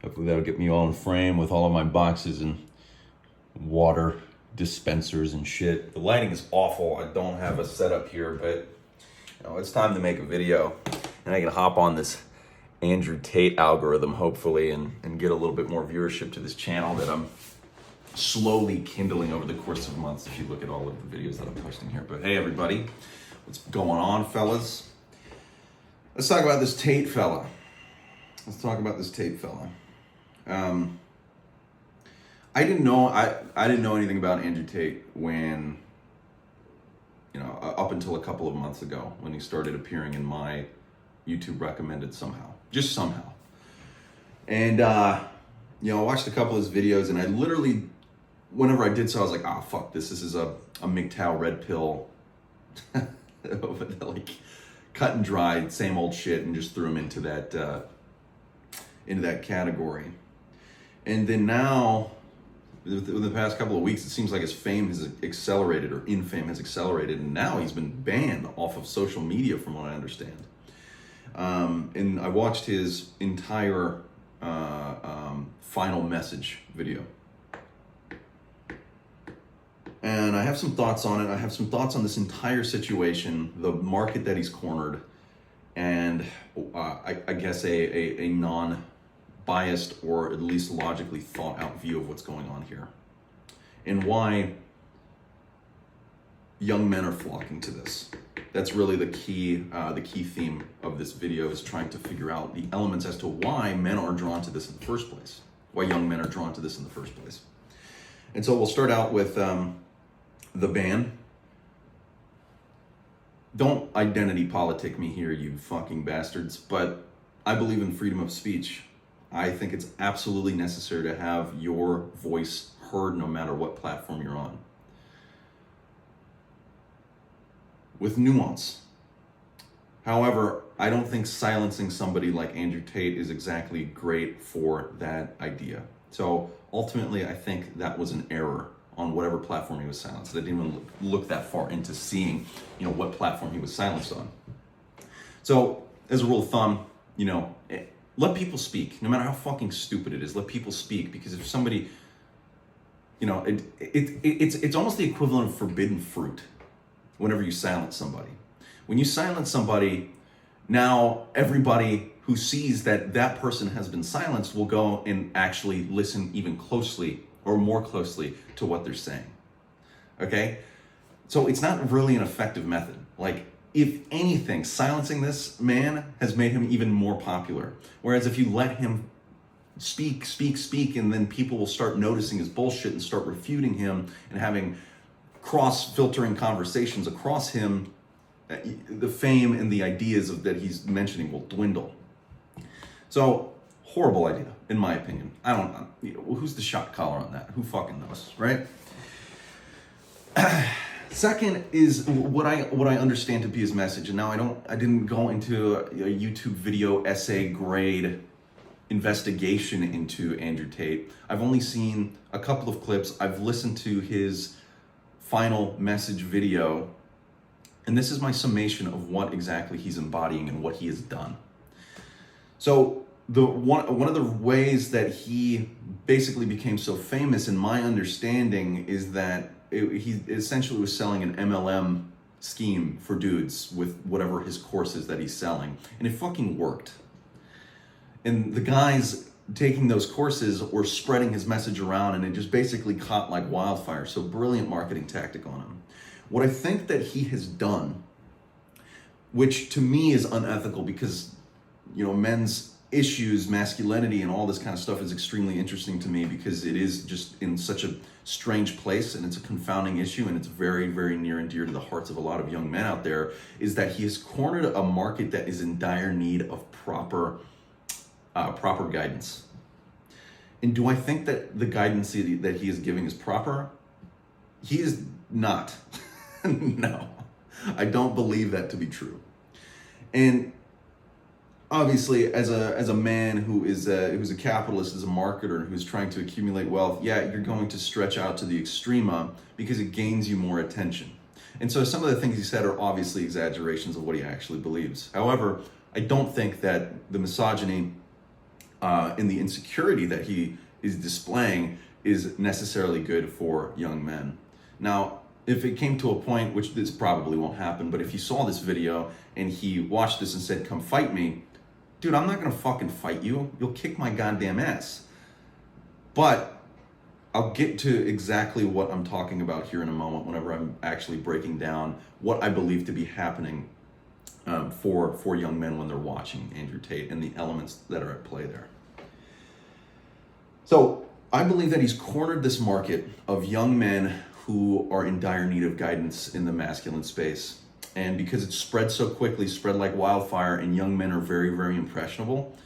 Hopefully that'll get me all in frame with all of my boxes and water dispensers and shit. The lighting is awful. I don't have a setup here, but it's time to make a video, and I can hop on this Andrew Tate algorithm, hopefully, and get a little bit more viewership to this channel that I'm slowly kindling over the course of months, if you look at all of the videos that I'm posting here. But hey, everybody, what's going on, fellas? Let's talk about this Tate fella. I didn't know anything about Andrew Tate when, up until a couple of months ago, when he started appearing in my YouTube recommended just somehow. And, I watched a couple of his videos, and I literally, whenever I did so, I was like, fuck, this is a MGTOW red pill, like cut and dried, same old shit, and just threw him into that category. And then now, in the past couple of weeks, it seems like his fame has accelerated, or infame has accelerated, and now he's been banned off of social media, from what I understand. And I watched his entire final message video. And I have some thoughts on it. I have some thoughts on this entire situation, the market that he's cornered, and I guess a non-biased, or at least logically thought out view of what's going on here, and why young men are flocking to this. That's really the key theme of this video, is trying to figure out the elements as to why men are drawn to this in the first place, why young men are drawn to this in the first place. And so we'll start out with the ban. Don't identity politic me here, you fucking bastards, but I believe in freedom of speech. I think it's absolutely necessary to have your voice heard no matter what platform you're on, with nuance. However, I don't think silencing somebody like Andrew Tate is exactly great for that idea. So ultimately, I think that was an error on whatever platform he was silenced. I didn't even look that far into seeing, what platform he was silenced on. So as a rule of thumb, let people speak, no matter how fucking stupid it is. Let people speak, because if somebody, it's almost the equivalent of forbidden fruit. Whenever you silence somebody, when you silence somebody, now everybody who sees that that person has been silenced will go and actually listen even closely, or more closely, to what they're saying. Okay? So it's not really an effective method. Like, if anything, silencing this man has made him even more popular. Whereas if you let him speak, and then people will start noticing his bullshit and start refuting him and having cross-filtering conversations across him, the fame and the ideas that he's mentioning will dwindle. So, horrible idea, in my opinion. I don't know. Who's the shot caller on that? Who fucking knows, right? Second is what I understand to be his message, and now I didn't go into a YouTube video essay grade investigation into Andrew Tate. I've only seen a couple of clips. I've listened to his final message video, and this is my summation of what exactly he's embodying and what he has done. So one of the ways that he basically became so famous, in my understanding, is that he essentially was selling an MLM scheme for dudes with whatever his courses that he's selling, and it fucking worked. And the guys taking those courses were spreading his message around, and it just basically caught like wildfire. So brilliant marketing tactic on him. What I think that he has done, which to me is unethical, because men's issues, masculinity, and all this kind of stuff is extremely interesting to me, because it is just in such a strange place, and it's a confounding issue, and it's very, very near and dear to the hearts of a lot of young men out there, is that he has cornered a market that is in dire need of proper guidance. And do I think that the guidance that he is giving is proper? He is not. No, I don't believe that to be true. And obviously, as a man who's a capitalist, as a marketer, who's trying to accumulate wealth, yeah, you're going to stretch out to the extrema because it gains you more attention. And so some of the things he said are obviously exaggerations of what he actually believes. However, I don't think that the misogyny and the insecurity that he is displaying is necessarily good for young men. Now, if it came to a point, which this probably won't happen, but if he saw this video and he watched this and said, come fight me, dude, I'm not gonna fucking fight you. You'll kick my goddamn ass. But I'll get to exactly what I'm talking about here in a moment whenever I'm actually breaking down what I believe to be happening for young men when they're watching Andrew Tate and the elements that are at play there. So I believe that he's cornered this market of young men who are in dire need of guidance in the masculine space. And because it's spread so quickly, spread like wildfire, and young men are very, very impressionable,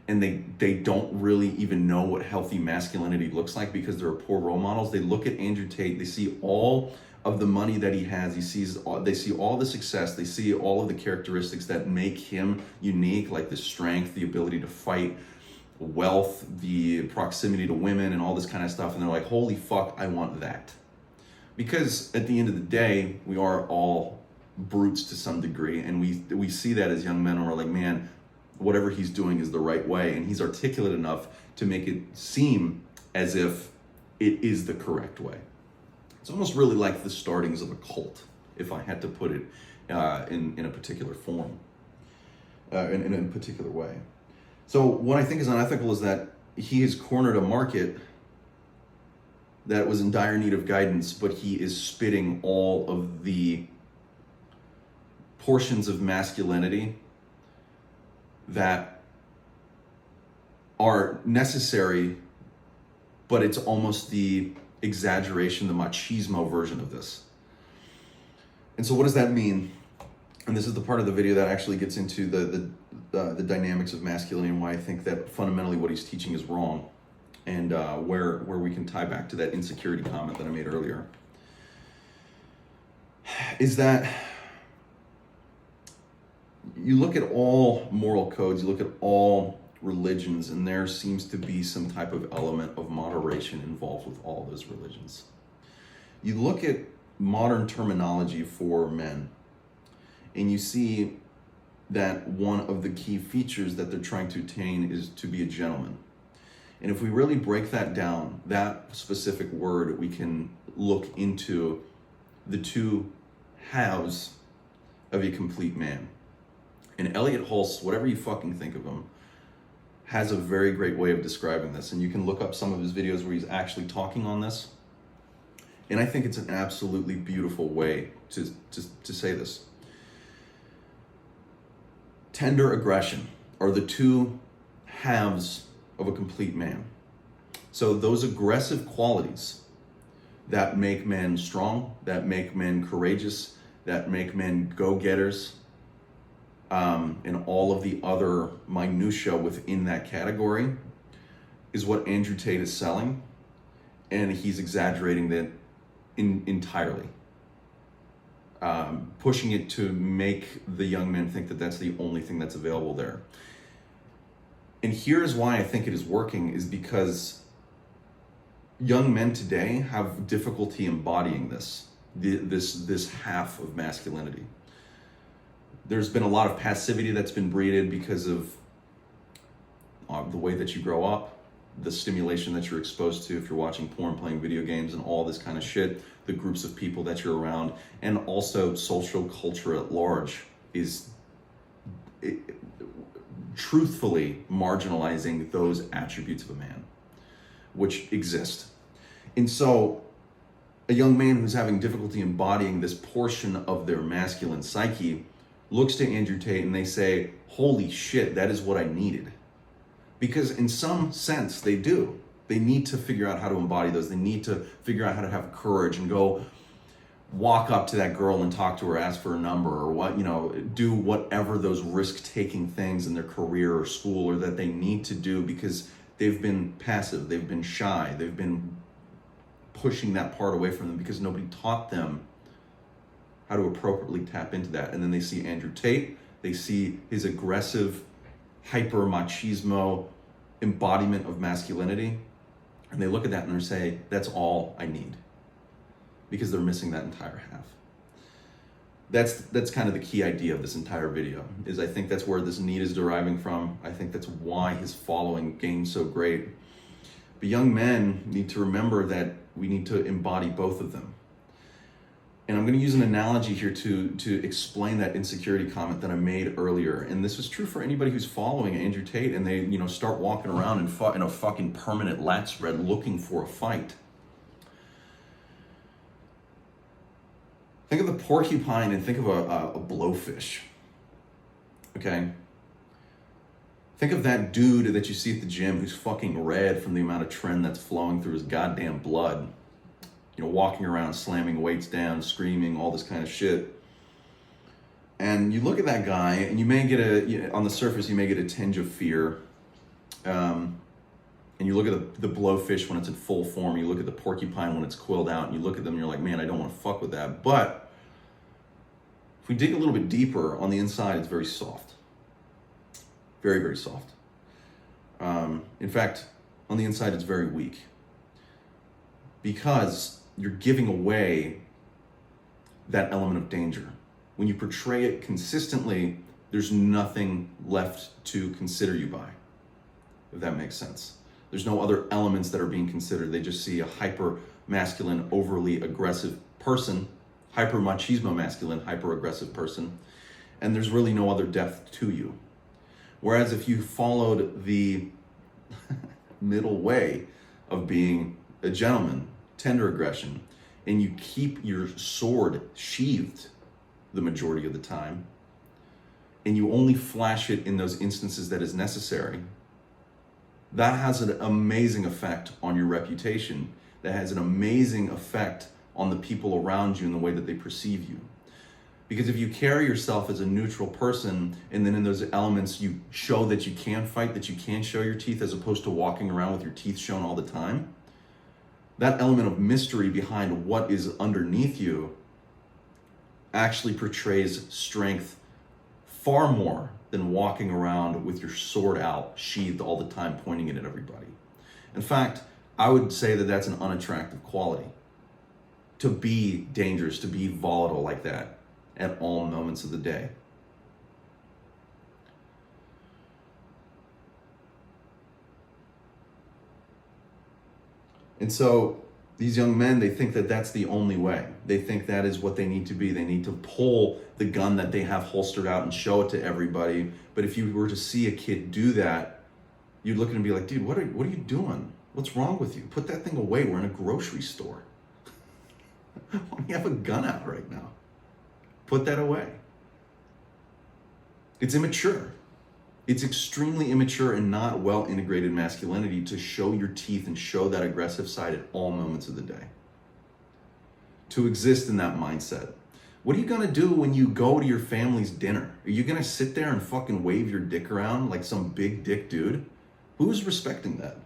and they don't really even know what healthy masculinity looks like because they're poor role models. They look at Andrew Tate, they see all of the money that he has, they see all the success, they see all of the characteristics that make him unique, like the strength, the ability to fight, wealth, the proximity to women, and all this kind of stuff, and they're like, holy fuck, I want that. Because at the end of the day, we are all brutes to some degree, and we see that as young men, and we're like, man, whatever he's doing is the right way, and he's articulate enough to make it seem as if it is the correct way. It's almost really like the startings of a cult, if I had to put it in a particular form, in a particular way. So what I think is unethical is that he has cornered a market that was in dire need of guidance, but he is spitting all of the portions of masculinity that are necessary, but it's almost the exaggeration, the machismo version of this. And so what does that mean? And this is the part of the video that actually gets into the dynamics of masculinity and why I think that fundamentally what he's teaching is wrong, and where we can tie back to that insecurity comment that I made earlier. Is that you look at all moral codes, you look at all religions, and there seems to be some type of element of moderation involved with all those religions. You look at modern terminology for men, and you see that one of the key features that they're trying to attain is to be a gentleman. And if we really break that down, that specific word, we can look into the two halves of a complete man. And Elliot Hulse, whatever you fucking think of him, has a very great way of describing this. And you can look up some of his videos where he's actually talking on this. And I think it's an absolutely beautiful way to say this. Tender aggression are the two halves of a complete man. So those aggressive qualities that make men strong, that make men courageous, that make men go-getters, and all of the other minutia within that category is what Andrew Tate is selling, and he's exaggerating that entirely, pushing it to make the young men think that that's the only thing that's available there. And here's why I think it is working, is because young men today have difficulty embodying this half of masculinity. There's been a lot of passivity that's been breeded because of the way that you grow up, the stimulation that you're exposed to if you're watching porn, playing video games, and all this kind of shit, the groups of people that you're around, and also social culture at large is truthfully marginalizing those attributes of a man, which exist. And so a young man who's having difficulty embodying this portion of their masculine psyche looks to Andrew Tate and they say, holy shit, that is what I needed. Because in some sense, they do. They need to figure out how to embody those. They need to figure out how to have courage and go walk up to that girl and talk to her, ask for a number, or do whatever those risk-taking things in their career or school or that they need to do because they've been passive, they've been shy, they've been pushing that part away from them because nobody taught them how to appropriately tap into that. And then they see Andrew Tate, they see his aggressive, hyper machismo embodiment of masculinity, and they look at that and they say, that's all I need, because they're missing that entire half. That's kind of the key idea of this entire video, is I think that's where this need is deriving from. I think that's why his following gained so great. But young men need to remember that we need to embody both of them. And I'm going to use an analogy here to explain that insecurity comment that I made earlier. And this is true for anybody who's following Andrew Tate and they, start walking around in a fucking permanent lat spread looking for a fight. Think of the porcupine and think of a blowfish, okay? Think of that dude that you see at the gym who's fucking red from the amount of tren that's flowing through his goddamn blood. Walking around, slamming weights down, screaming, all this kind of shit. And you look at that guy and you may get on the surface, you may get a tinge of fear. And you look at the blowfish when it's in full form, you look at the porcupine when it's quilled out, and you look at them and you're like, man, I don't want to fuck with that. But if we dig a little bit deeper, on the inside, it's very soft. Very, very soft. In fact, on the inside, it's very weak. Because you're giving away that element of danger. When you portray it consistently, there's nothing left to consider you by, if that makes sense. There's no other elements that are being considered. They just see a hyper masculine, overly aggressive person, hyper machismo masculine, hyper aggressive person, and there's really no other depth to you. Whereas if you followed the middle way of being a gentleman, tender aggression, and you keep your sword sheathed the majority of the time, and you only flash it in those instances that is necessary, that has an amazing effect on your reputation. That has an amazing effect on the people around you and the way that they perceive you. Because if you carry yourself as a neutral person, and then in those elements you show that you can fight, that you can show your teeth, as opposed to walking around with your teeth shown all the time, that element of mystery behind what is underneath you actually portrays strength far more than walking around with your sword out, sheathed all the time, pointing it at everybody. In fact, I would say that that's an unattractive quality. To be dangerous, to be volatile like that at all moments of the day. And so these young men, they think that that's the only way. They think that is what they need to be. They need to pull the gun that they have holstered out and show it to everybody. But if you were to see a kid do that, you'd look at him and be like, dude, what are you doing? What's wrong with you? Put that thing away. We're in a grocery store. Why do you have a gun out right now? Put that away. It's immature. It's extremely immature and not well integrated masculinity to show your teeth and show that aggressive side at all moments of the day. To exist in that mindset. What are you gonna do when you go to your family's dinner? Are you gonna sit there and fucking wave your dick around like some big dick dude? Who's respecting that?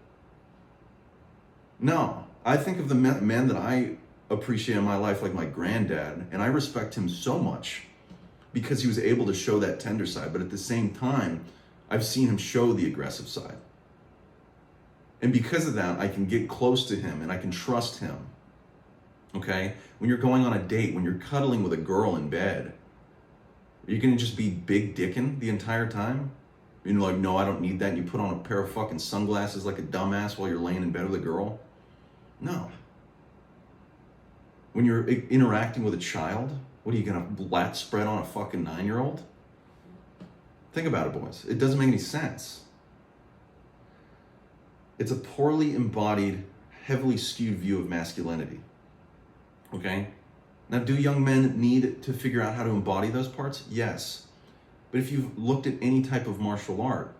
No, I think of the men that I appreciate in my life like my granddad, and I respect him so much because he was able to show that tender side, but at the same time, I've seen him show the aggressive side. And because of that, I can get close to him and I can trust him. Okay? When you're going on a date, when you're cuddling with a girl in bed, are you gonna just be big dicking the entire time? You're like, no, I don't need that. And you put on a pair of fucking sunglasses like a dumbass while you're laying in bed with a girl? No. When you're interacting with a child, what are you gonna lat spread on a fucking 9-year-old? Think about it, boys. It doesn't make any sense. It's a poorly embodied, heavily skewed view of masculinity. Okay? Now, do young men need to figure out how to embody those parts? Yes. But if you've looked at any type of martial art,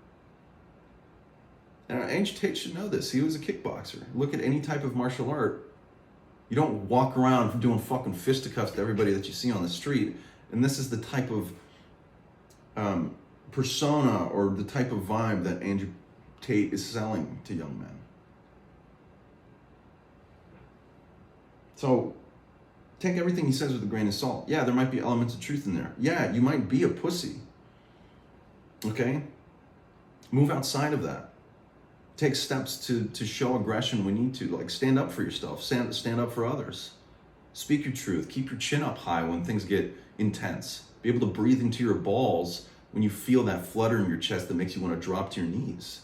and Andrew Tate should know this, he was a kickboxer. Look at any type of martial art, you don't walk around doing fucking fisticuffs to everybody that you see on the street. And this is the type of persona or the type of vibe that Andrew Tate is selling to young men. So take everything he says with a grain of salt. Yeah, there might be elements of truth in there. Yeah, you might be a pussy. Okay? Move outside of that. Take steps to show aggression when you need to. Like, stand up for yourself. Stand up for others. Speak your truth. Keep your chin up high when things get intense. Be able to breathe into your balls when you feel that flutter in your chest that makes you want to drop to your knees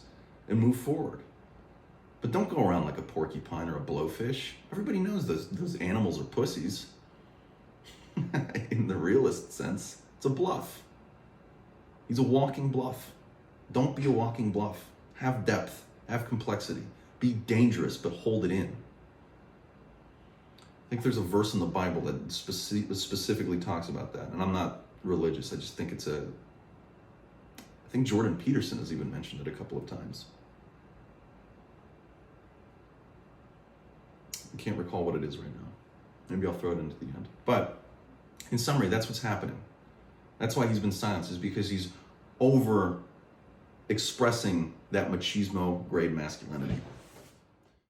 and move forward. But don't go around like a porcupine or a blowfish. Everybody knows those animals are pussies. In the realist sense, it's a bluff. He's a walking bluff. Don't be a walking bluff. Have depth, have complexity. Be dangerous, but hold it in. I think there's a verse in the Bible that specifically talks about that. And I'm not religious. I just think I think Jordan Peterson has even mentioned it a couple of times. I can't recall what it is right now. Maybe I'll throw it into the end. But in summary, that's what's happening. That's why he's been silenced, is because he's over expressing that machismo grade masculinity.